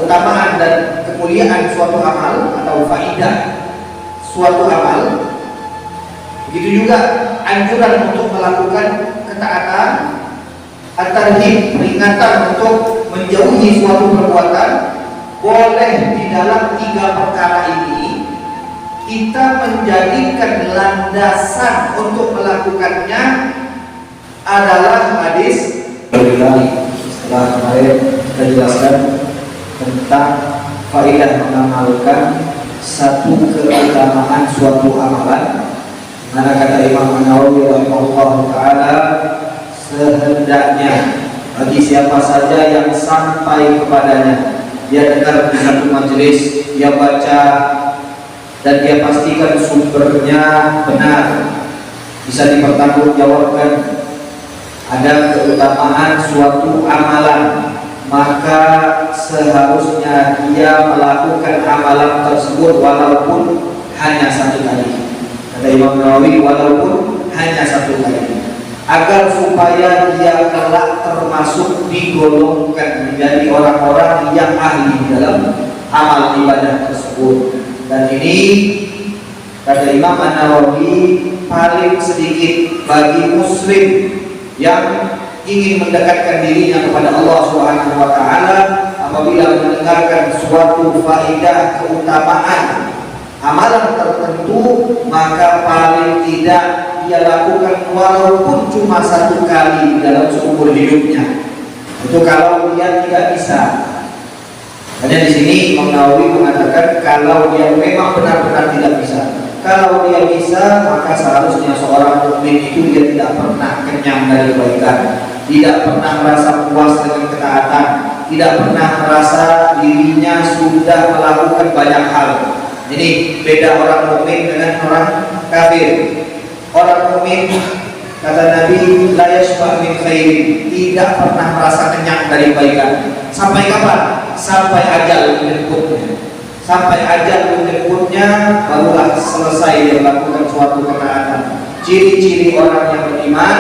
keutamaan dan kemuliaan suatu amal atau faidah suatu amal, begitu juga anjuran untuk melakukan ketaatan, at-tarhib, peringatan untuk menjauhi suatu perbuatan. Boleh di dalam 3 perkara ini kita menjadikan landasan untuk melakukannya adalah hadis. Setelah kemarin kita jelaskan tentang faedah mengamalkan satu keutamaan suatu amalan, mana kata Imam An-Nawawi rahimahullah taala, sehendaknya bagi siapa saja yang sampai kepadanya, dia dengar di satu majelis, dia baca dan dia pastikan sumbernya benar, bisa dipertanggungjawabkan, ada keutamaan suatu amalan, maka seharusnya dia melakukan amalan tersebut walaupun hanya 1 kali. Kata Imam Nawawi, walaupun hanya 1 kali, agar supaya dia kelak termasuk digolongkan menjadi orang-orang yang ahli dalam amal ibadah tersebut. Dan ini kata Imam An-Nawawi paling sedikit bagi muslim yang ingin mendekatkan dirinya kepada Allah Subhanahu wa taala apabila mendengarkan suatu faedah keutamaan amalan tertentu, maka paling tidak dia lakukan walaupun cuma 1 kali dalam seumur hidupnya. Itu kalau dia tidak bisa. Hanya di sini Imam Nawawi mengatakan kalau dia memang benar-benar tidak bisa. Kalau dia bisa, maka seharusnya seorang mukmin itu dia tidak pernah kenyang dari kebaikan, tidak pernah merasa puas dengan ketaatan, tidak pernah merasa dirinya sudah melakukan banyak hal. Ini beda orang mukmin dengan orang kafir. Orang mukmin, kata Nabi, la yashba' min khairin, tidak pernah merasa kenyang dari kebaikan. Sampai kapan? Sampai ajal menjemputnya. Sampai ajal menjemputnya, barulah selesai dia melakukan suatu ketaatan. Ciri-ciri orang yang beriman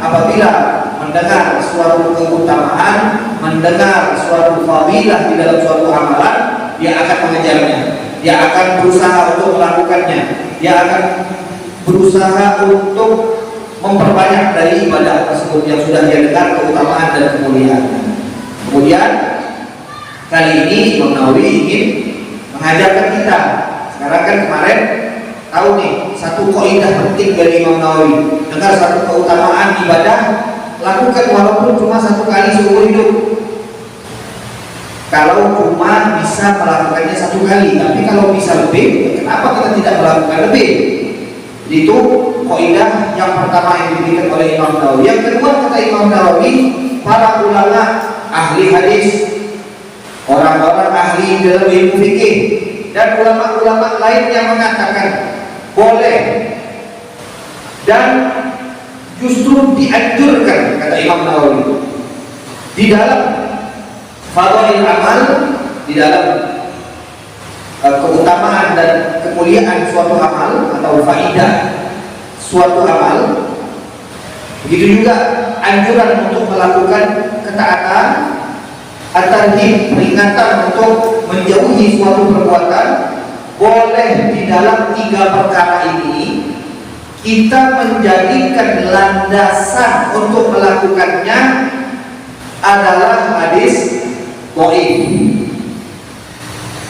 apabila mendengar suatu keutamaan, mendengar suatu fadilah di dalam suatu amalan, dia akan mengejarnya, dia akan berusaha untuk melakukannya, dia akan berusaha untuk memperbanyak dari ibadah tersebut yang sudah dia dengar keutamaan dan kemuliaannya. Kemudian kali ini Imam Nawawi ingin mengajarkan kita. Sekarang kan kemarin tahu nih satu kaidah penting dari Imam Nawawi, dengar satu keutamaan ibadah, lakukan walaupun cuma 1 kali seumur hidup. Kalau cuma bisa melakukannya 1 kali, tapi kalau bisa lebih, kenapa kita tidak melakukan lebih? Itu kaidah yang pertama yang diberikan oleh Imam Nawawi. Yang kedua, kata Imam Nawawi, para ulama ahli hadis, orang-orang ahli dalam ilmu fikih, dan ulama-ulama lain yang mengatakan boleh dan justru dianjurkan, kata Imam Nawawi, di dalam fadhail amal, di dalam keutamaan dan kemuliaan suatu amal atau faidah suatu amal, begitu juga anjuran untuk melakukan ketaatan, at-tarhib, peringatan untuk menjauhi suatu perbuatan. Boleh di dalam 3 perkara ini kita menjadikan landasan untuk melakukannya adalah hadis dhaif.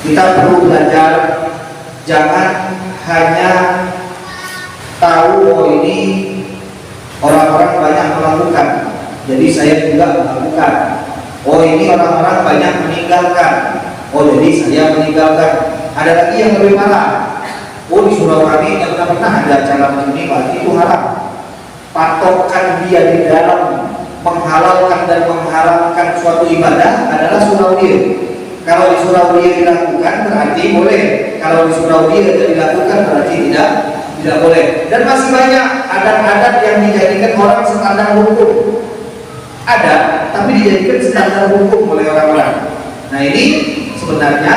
Kita perlu belajar, jangan hanya tahu oh ini orang-orang banyak melakukan, jadi saya juga melakukan. Oh ini orang-orang banyak meninggalkan, oh jadi saya meninggalkan. Ada lagi yang lebih parah. Oh di surau kami tidak pernah ada acara begini, berarti itu haram. Patokan dia di dalam menghalalkan dan mengharamkan suatu ibadah adalah surau dia. Kalau di surau dia dilakukan berarti boleh. Kalau di surau dia tidak dilakukan berarti tidak boleh. Dan masih banyak adat-adat yang dijadikan orang standar hukum. Ada, tapi dijadikan standar hukum oleh orang-orang. Nah ini sebenarnya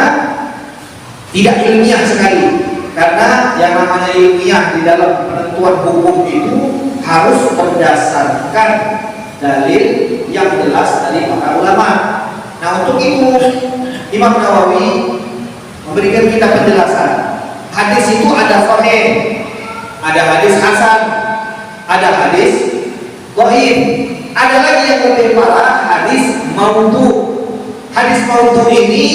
tidak ilmiah sekali, karena yang namanya ilmiah di dalam penentuan hukum itu harus berdasarkan dalil yang jelas dari para ulama. Nah untuk itu Imam Nawawi memberikan kita penjelasan. Hadis itu ada sahih, ada hadis hasan, ada hadis dhaif, ada lagi yang lebih parah, hadis maudhu. Hadis maudhu ini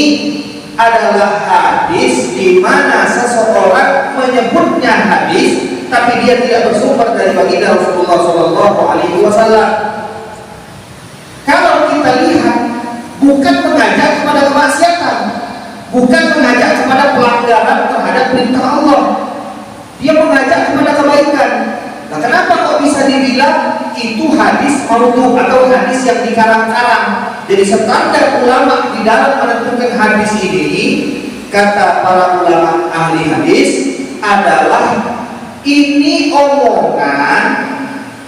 adalah hadis di mana seseorang menyebutnya hadis tapi dia tidak bersumber dari baginda Rasulullah Shallallahu Alaihi Wasallam. Kalau kita lihat, bukan mengajak kepada kemaksiatan, bukan mengajak kepada pelanggaran terhadap perintah Allah, dia mengajak kepada kebaikan. Nah, kenapa kok bisa dibilang itu hadis maudhu atau hadis yang dikarang-karang? Jadi standar ulama di dalam menentukan hadis ini, kata para ulama ahli hadis adalah ini omongan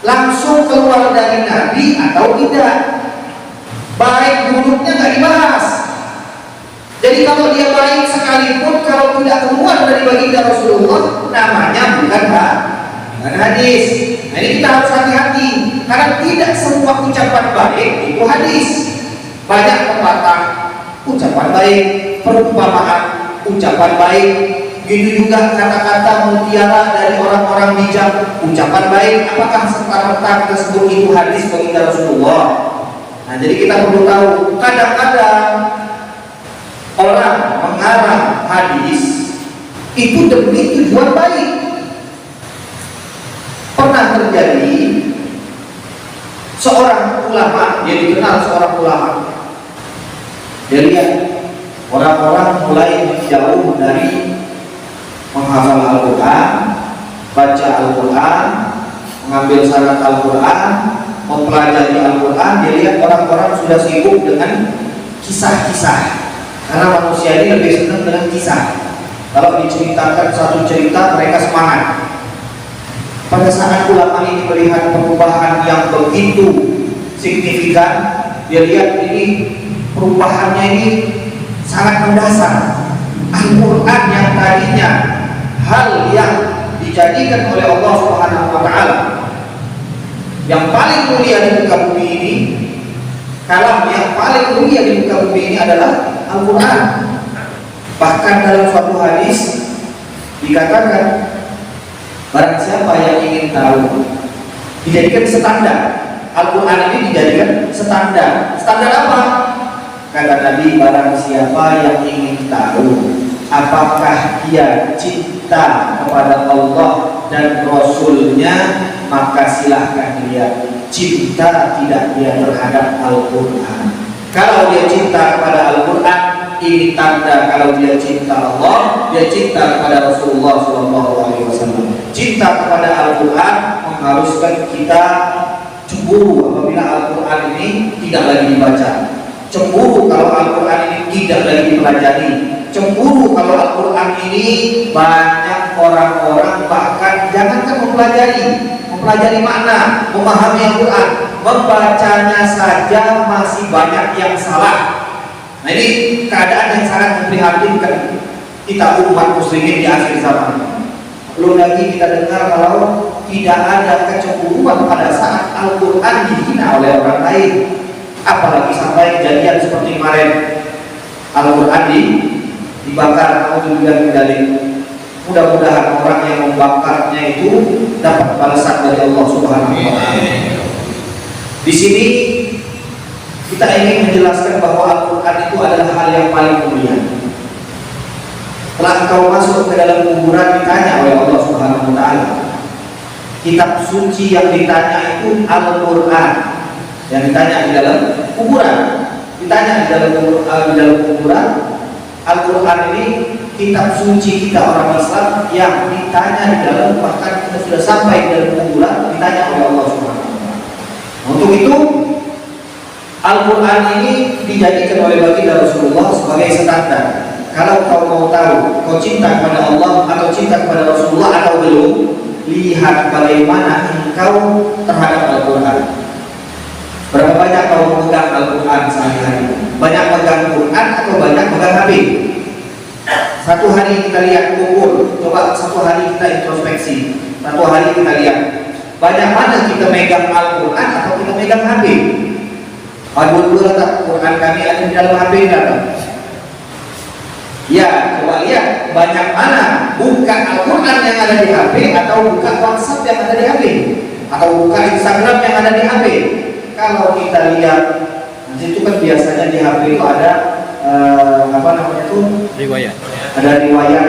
langsung keluar dari Nabi atau tidak, baik buruknya nggak dibahas. Jadi kalau dia baik sekalipun, kalau tidak keluar dari baginda Rasulullah, namanya bukan hadis. Nah, ini kita harus hati-hati, karena tidak semua ucapan baik itu hadis. Banyak pepatah ucapan baik, perumpamaan ucapan baik, begitu juga kata-kata mutiara dari orang-orang bijak, ucapan baik. Apakah serta-merta tersebut itu hadis baginda Rasulullah? Nah, jadi kita perlu tahu, kadang-kadang orang mengarang hadis itu demi tujuan baik. Pernah terjadi seorang ulama, dia dikenal seorang ulama. Dia lihat orang-orang mulai jauh dari menghafal Al-Quran, baca Al-Quran, mengambil syarat Al-Quran, mempelajari Al-Quran. Dia lihat orang-orang sudah sibuk dengan kisah-kisah, karena manusia ini lebih senang dengan kisah. Kalau diceritakan satu cerita, mereka semangat. Pada saat ulama ini melihat perubahan yang begitu signifikan, dia lihat ini perubahannya ini sangat mendasar. Al-Quran yang tadinya hal yang dijadikan oleh Allah Subhanahu wa Ta'ala, yang paling mulia di muka bumi ini, kalam yang paling mulia di muka bumi ini adalah Al-Quran. Bahkan dalam suatu hadis dikatakan, barang siapa yang ingin tahu, dijadikan standar. Al-Quran ini dijadikan standar. Standar apa? Kata Nabi, barang siapa yang ingin tahu apakah dia cinta kepada Allah dan Rasulnya, maka silahkan dia cinta tidak dia terhadap Al-Quran. Kalau dia cinta kepada Al-Quran, ini tanda kalau dia cinta Allah, dia cinta kepada Rasulullah SAW. Cinta kepada Al-Quran mengharuskan kita cemburu apabila Al-Quran ini tidak lagi dibaca, cemburu kalau Al-Quran ini tidak lagi dipelajari, cemburu kalau Al-Quran ini banyak orang-orang bahkan jangankan mempelajari makna, memahami Al-Quran, membacanya saja masih banyak yang salah. Nah, ini keadaan yang sangat memprihatinkan kita umat muslimin di akhir zaman. Belum lagi kita dengar kalau tidak ada kecemburuan pada saat Al-Quran dihina oleh orang lain. Apalagi sampai kejadian seperti kemarin Al-Quran dibakar. Mudah-mudahan orang yang membakarnya itu dapat balasan dari Allah Subhanahu wa Ta'ala. Di sini kita ingin menjelaskan bahwa Al-Quran itu adalah hal yang paling mulia. Setelah kau masuk ke dalam kuburan, ditanya oleh Allah Subhanahu wa Ta'ala. Kitab suci yang ditanya itu Al-Quran, yang ditanya di dalam kuburan. Ditanya di dalam kuburan, Al-Quran ini kitab suci kita orang Islam yang ditanya di dalam, bahkan kita sudah sampai di dalam kuburan, ditanya oleh Allah Subhanahu wa Ta'ala. Untuk itu Al-Quran ini dijadikan oleh baginda Rasulullah sebagai standar. Kalau kau mau tahu kau cinta kepada Allah atau cinta kepada Rasulullah atau belum, lihat bagaimana engkau terhadap Al-Quran. Berapa banyak kau memegang Al-Quran sehari-hari? Banyak memegang Quran atau banyak memegang HP? Satu hari kita lihat, ukur, coba satu hari kita introspeksi. Satu hari kita lihat banyak mana kita megang Al-Quran atau kita megang HP. Dua-dua letak Quran kami ada di dalam HP datang. Ya, coba lihat banyak mana buka Al-Quran yang ada di HP atau buka WhatsApp yang ada di HP atau buka Instagram yang ada di HP. Kalau kita lihat, nanti itu kan biasanya di HP itu ada apa namanya tuh? Riwayat. Ada riwayat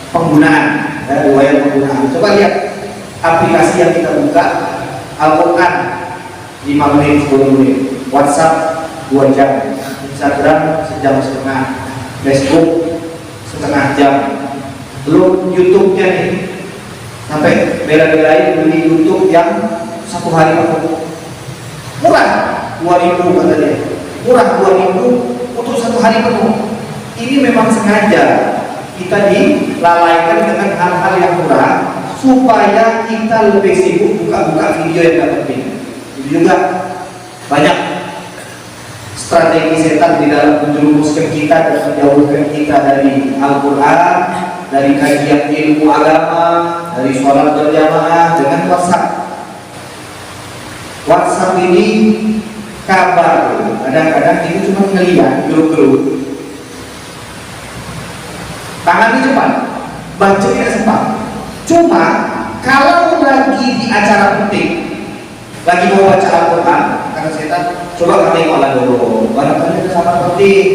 penggunaan, ada riwayat penggunaan. Coba lihat aplikasi yang kita buka, Al-Quran 5 menit, 10 menit, WhatsApp 2 jam, Instagram sejam setengah, Facebook setengah jam, belum YouTube-nya nih, sampai bela-belain beli YouTube yang 1 hari penuh, murah 2.000 kata dia, murah 2.000 untuk 1 hari penuh. Ini memang sengaja kita dilalaikan dengan hal-hal yang murah supaya kita lebih sibuk buka-buka video yang gak penting. Itu juga banyak strategi setan di dalam menjerumuskan kita dan menjauhkan kita dari Al-Quran, dari kajian ilmu agama, dari sholat berjamaah dengan WhatsApp. WhatsApp ini kabar, kadang-kadang itu cuma ngeliat grup-grup. Tangannya cepat, bacanya sempat. Cuma kalau lagi di acara penting, lagi mau baca Al-Quran, kata setan, coba kami tengoklah dulu, barangkali ada kabar penting.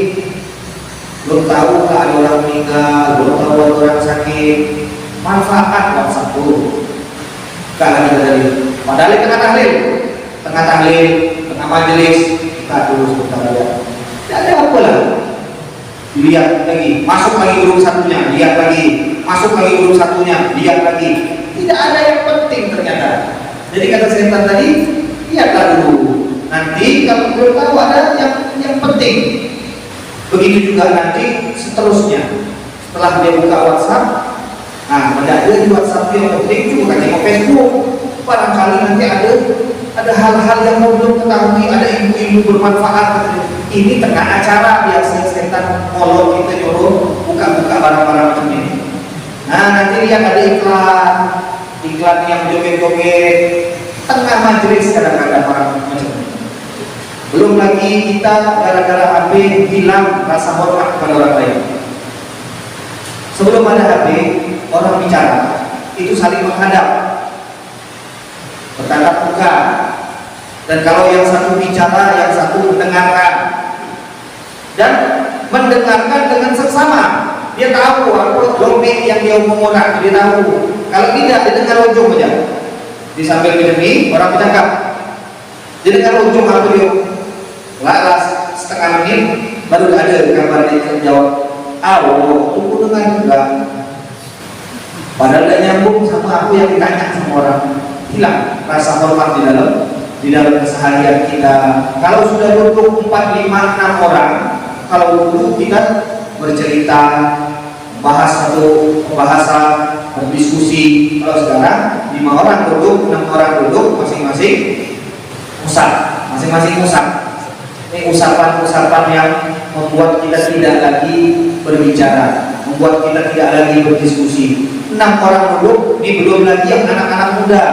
Belum tahu nggak ada orang meninggal, belum tahu ada orang sakit, manfaat WhatsApp dulu. Gak lagi dari, padahal tengah tahlil, tengah majelis, kita dulu sebentar aja. Tidak ada apa lah. Lihat lagi, masuk lagi grup satunya, lihat lagi, masuk lagi grup satunya, lihat lagi. Tidak ada yang penting ternyata. Jadi kata setan tadi, lihatlah dulu. Nanti kalau belum tahu ada yang penting. Begitu juga nanti seterusnya. Setelah dia buka WhatsApp, nah pada di WhatsApp yang penting juga tengok Facebook. Barangkali nanti ada hal-hal yang belum ketahui, ada ilmu-ilmu bermanfaat. Ini tengah acara biasanya setan kalau kita nyuruh buka-buka barang-barang ini. Nah nanti lihat ada iklan yang joget-joget tengah majelis, kadang-kadang orang macam ini. Belum lagi kita gara-gara HP hilang rasa hormat kepada orang lain. Sebelum ada HP, orang bicara itu saling menghadap, bertatap muka. Dan kalau yang satu bicara, yang satu mendengarkan, dan mendengarkan dengan seksama. Dia tahu apa topik yang dia omong orang, dia tahu. Kalau tidak, dia dengar ujung aja. Di sambil begini, orang bercakap, dia dengar ujung apa dia. Lalas setengah menit baru ada kabar dia jawab. Tunggu dengar juga. Padahal dia nyambung sama aku yang ditanya sama orang. Hilang rasa hormat di dalam keseharian kita. Kalau sudah duduk 4, 5, 6 orang, kalau dulu kita bercerita, bahas satu pembahasan, berdiskusi. Kalau sekarang 5 orang duduk, 6 orang duduk, masing-masing usap. Ini usapan-usapan yang membuat kita tidak lagi berbicara, membuat kita tidak lagi berdiskusi. 6 orang duduk, ini belum lagi yang anak-anak muda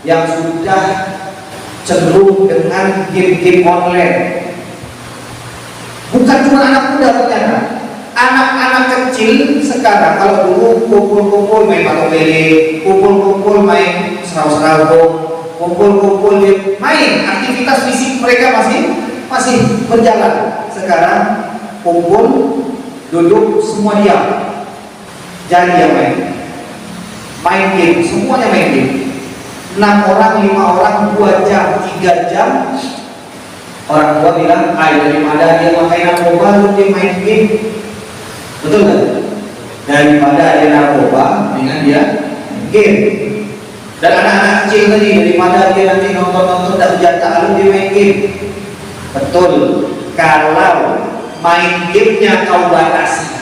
yang sudah cenderung dengan game-game online. Bukan cuma anak muda ternyata, anak-anak kecil sekarang. Kalau dulu kumpul-kumpul main patung lele, kumpul-kumpul main serau-serau, kumpul-kumpul main, aktivitas fisik mereka masih berjalan. Sekarang kumpul, duduk, semua diam, jangan dia main game, semuanya main game. 6 orang, 5 orang, 2 jam, 3 jam. Orang tua bilang, daripada dia main narkoba, dia main game. Betul kan? Daripada dia narkoba, dengan dia game. Dan anak-anak kecil tadi, daripada dia nanti nonton-nonton dan berjata, lalu dia main game. Betul. Kalau main gamenya kau batasi,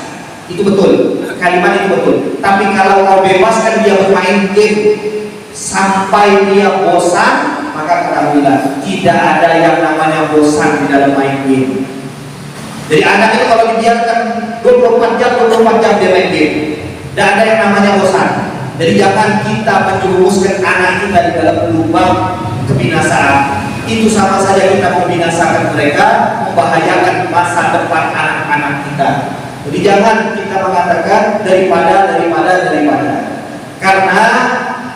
itu betul. Kalimat itu betul. Tapi kalau kau bebaskan dia bermain game sampai dia bosan, maka ketahuilah tidak ada yang namanya bosan di dalam main game. Jadi anak itu kalau dibiarkan 24 jam dia main game, tidak ada yang namanya bosan. Jadi jangan kita menjerumuskan anak kita di dalam lubang kebinasaan. Itu sama saja kita membinasakan mereka, membahayakan masa depan anak-anak Jadi jangan kita mengatakan daripada, karena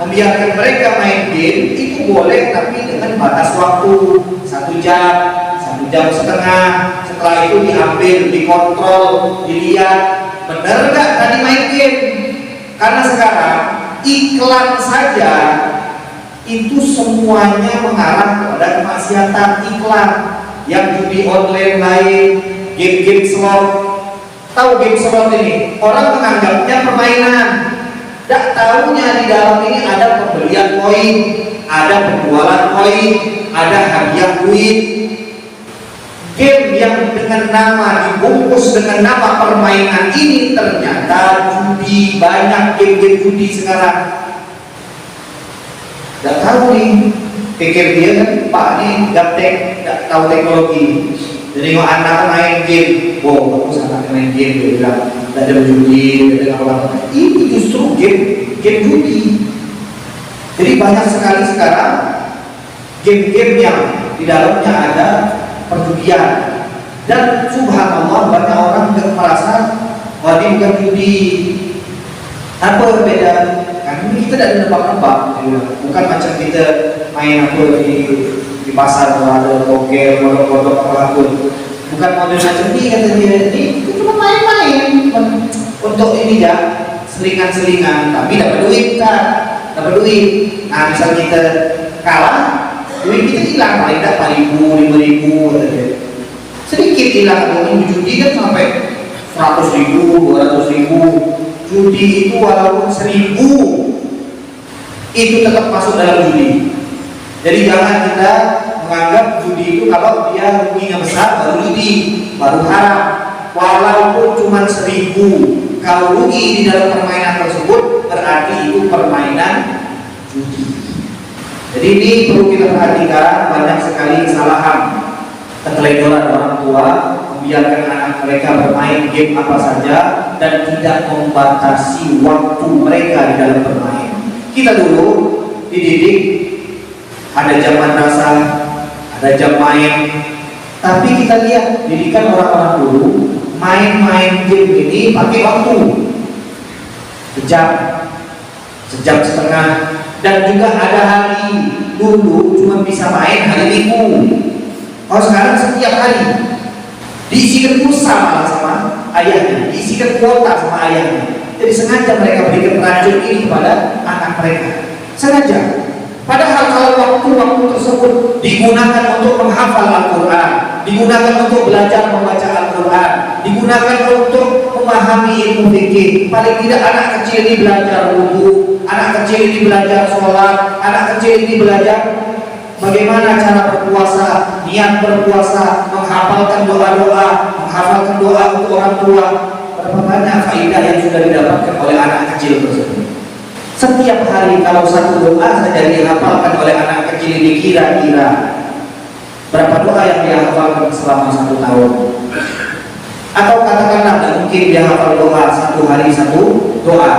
membiarkan mereka main game itu boleh, tapi dengan batas waktu 1 jam, 1,5 jam. Setelah itu diambil, dikontrol, dilihat benar nggak tadi main game. Karena sekarang iklan saja itu semuanya mengarah kepada kemaksiatan. Iklan yang judi online lain, game-game slot. Tahu game slot ini? Orang menganggapnya permainan. Tak tahunya di dalam ini ada pembelian koin, ada penjualan koin, ada hadiah duit. Game yang dengan nama dibungkus dengan nama permainan ini ternyata judi. Banyak game-game judi sekarang. Tidak tahu nih, pikir dia kan Pak nih gaptek, tidak tahu teknologi. Jadi kalau anak main game, wow bagus anak main game, dia bilang tidak ada judi, tidak ada apa. Ini justru game judi. Jadi banyak sekali sekarang game-game yang di dalamnya ada perjudian. Dan subhanallah banyak orang yang merasa wah ini bukan judi. Apa beda? Kan ini kita tidak nebak-nebak, bukan macam kita main apa di pasar ada togel, kodok-kodok apapun. Bukan model macam ini kata dia. Ini cuma main-main untuk ini ya, selingan-selingan, tapi dapat duit kan? Dapat duit. Nah, misal kita kalah, duit kita hilang paling tidak 4.000, 5.000 kata dia. Sedikit hilang. Kalau judi kan sampai 100.000, 200.000. Judi itu walaupun 1.000 itu tetap masuk dalam judi. Jadi jangan kita menganggap judi itu kalau dia ruginya besar baru judi, baru haram. Walaupun cuma 1.000, kalau rugi di dalam permainan tersebut berarti itu permainan judi. Jadi ini perlu kita perhatikan, banyak sekali kesalahan, keteledoran orang tua membiarkan anak mereka bermain game apa saja dan tidak membatasi waktu mereka di dalam bermain. Kita dulu dididik ada jam madrasah, ada jam main, tapi kita lihat didikan orang-orang dulu main-main game ini pakai waktu sejam setengah, dan juga ada hari dulu cuma bisa main hari Minggu. Kalau sekarang setiap hari diisikan pulsa malah sama ayahnya, diisikan kuota sama ayahnya. Jadi sengaja mereka berikan racun ini kepada anak mereka, sengaja. Padahal kalau waktu-waktu tersebut digunakan untuk menghafal Al-Quran, digunakan untuk belajar membaca Al-Quran, digunakan untuk memahami ilmu fikih. Paling tidak anak kecil ini belajar wudu, anak kecil ini belajar sholat, anak kecil ini belajar bagaimana cara berpuasa, niat berpuasa, menghafalkan doa-doa, menghafalkan doa untuk orang tua. Berapa banyak faedah yang sudah didapatkan oleh anak kecil tersebut. Setiap hari kalau satu doa saja dihafalkan oleh anak kecil ini, kira-kira berapa doa yang dia hafalkan selama 1 tahun? Atau katakanlah mungkin dia hafal doa 1 hari 1 doa,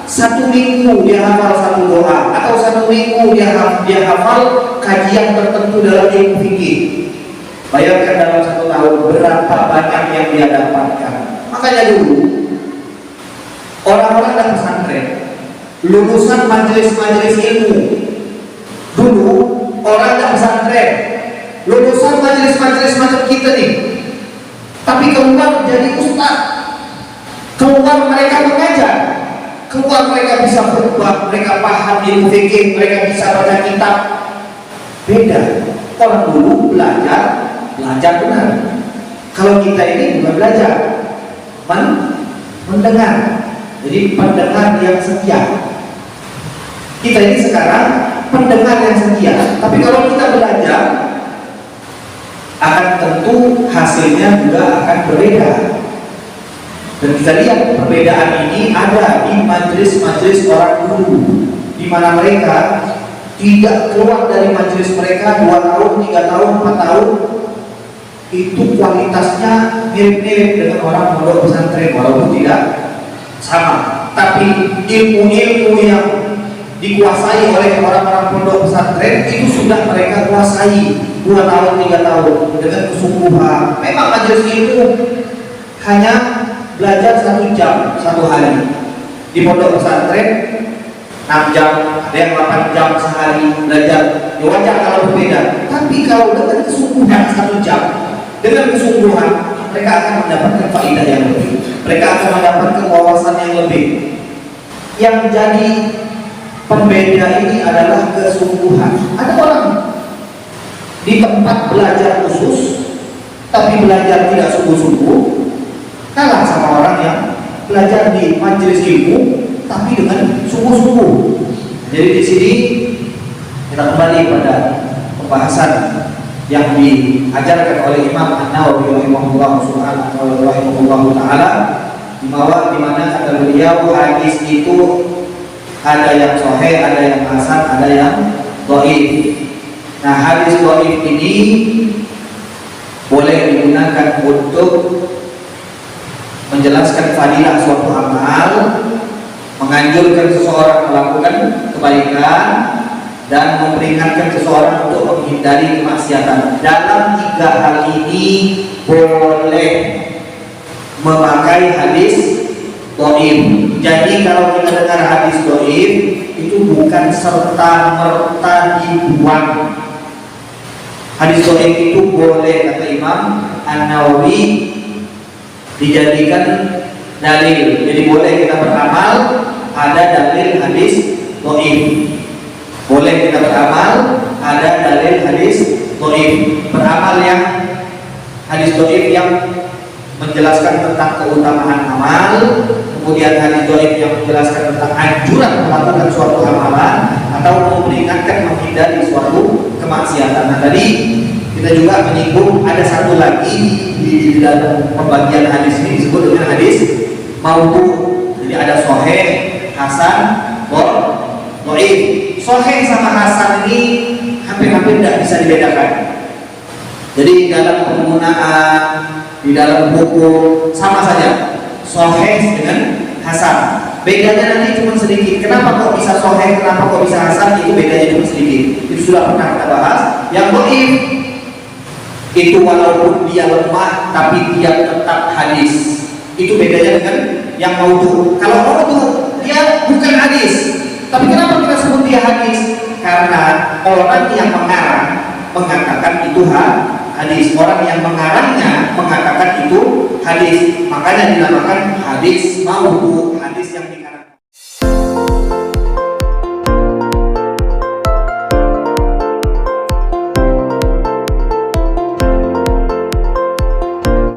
1 minggu dia hafal 1 doa, atau 1 minggu dia hafal kajian tertentu dalam ilmu fikih. Bayangkan dalam 1 tahun berapa banyak yang dia dapatkan. Makanya dulu orang-orang dan pesantren, lulusan majelis-majelis ilmu, dulu orang dan pesantren, lulusan majelis-majelis macam kita nih, tapi keluar jadi ustaz, keluar mereka mengajar, keluar mereka bisa berubah, mereka paham ilmu fikih, mereka bisa baca kitab. Beda. Orang dulu belajar benar. Kalau kita ini bukan belajar, mendengar. Jadi pendengar yang setia. Kita ini sekarang pendengar yang setia. Tapi kalau kita belajar, akan tentu hasilnya juga akan berbeda. Dan kita lihat perbedaan ini ada di majelis-majelis orang dulu, di mana mereka tidak keluar dari majelis mereka 2 tahun, 3 tahun, 4 tahun, itu kualitasnya mirip-mirip dengan orang pondok pesantren, walaupun tidak sama. Tapi ilmu-ilmu yang dikuasai oleh orang-orang pondok pesantren itu sudah mereka kuasai 2 tahun, 3 tahun dengan kesungguhan. Memang majelis ilmu hanya belajar 1 jam 1 hari. Di pondok pesantren 6 jam, ada yang 8 jam sehari belajar. Ya wajar kalau berbeda. Tapi kalau dengan kesungguhan 1 jam, dengan kesungguhan, mereka akan mendapatkan faedah yang lebih. Mereka akan mendapatkan wawasan yang lebih. Yang jadi pembeda ini adalah kesungguhan. Ada orang di tempat belajar khusus, tapi belajar tidak sungguh-sungguh, kalah sama orang yang belajar di majelis ilmu, tapi dengan sungguh-sungguh. Jadi di sini kita kembali pada pembahasan yang diajarkan oleh Imam An-Nawawi rahimahullah taala, di mana kata beliau hadis itu ada yang sahih, ada yang hasan, ada yang dhaif. Nah, hadis dhaif ini boleh digunakan untuk menjelaskan fadilah suatu amal, menganjurkan seseorang melakukan kebaikan, dan memperingatkan seseorang untuk menghindari kemaksiatan. Dalam 3 hal ini boleh memakai hadis dhaif. Jadi kalau kita dengar hadis dhaif, itu bukan serta-merta dibuang. Hadis dhaif itu boleh, kata Imam An-Nawawi, dijadikan dalil. Jadi boleh kita beramal ada dalil hadis dhaif. Boleh kita beramal ada dalil hadis dhaif. Beramal yang hadis dhaif yang menjelaskan tentang keutamaan amal, kemudian hadis dhaif yang menjelaskan tentang anjuran melakukan suatu amalan atau memperingatkan menghindari suatu kemaksiatan. Nah, tadi kita juga menyinggung ada satu lagi di dalam pembagian hadis ini disebut dengan hadis maudhu. Jadi ada sahih, hasan, dhaif. Sahih sama hasan ini hampir-hampir tidak bisa dibedakan. Jadi dalam penggunaan, di dalam hukum sama saja, sahih dengan hasan. Bedanya nanti cuma sedikit. Kenapa kok bisa sahih, kenapa kok bisa hasan? Itu bedanya cuma sedikit. Itu sudah pernah kita bahas. Yang dhaif itu walaupun dia lemah tapi dia tetap hadis. Itu bedanya dengan yang maudhu. Kalau maudhu dia bukan hadis, tapi kenapa kita sebut dia hadis? Karena orang yang mengarang mengatakan itu hadis. Orang yang mengarangnya mengatakan itu hadis. Makanya dinamakan hadis maudhu, hadis yang dikarang.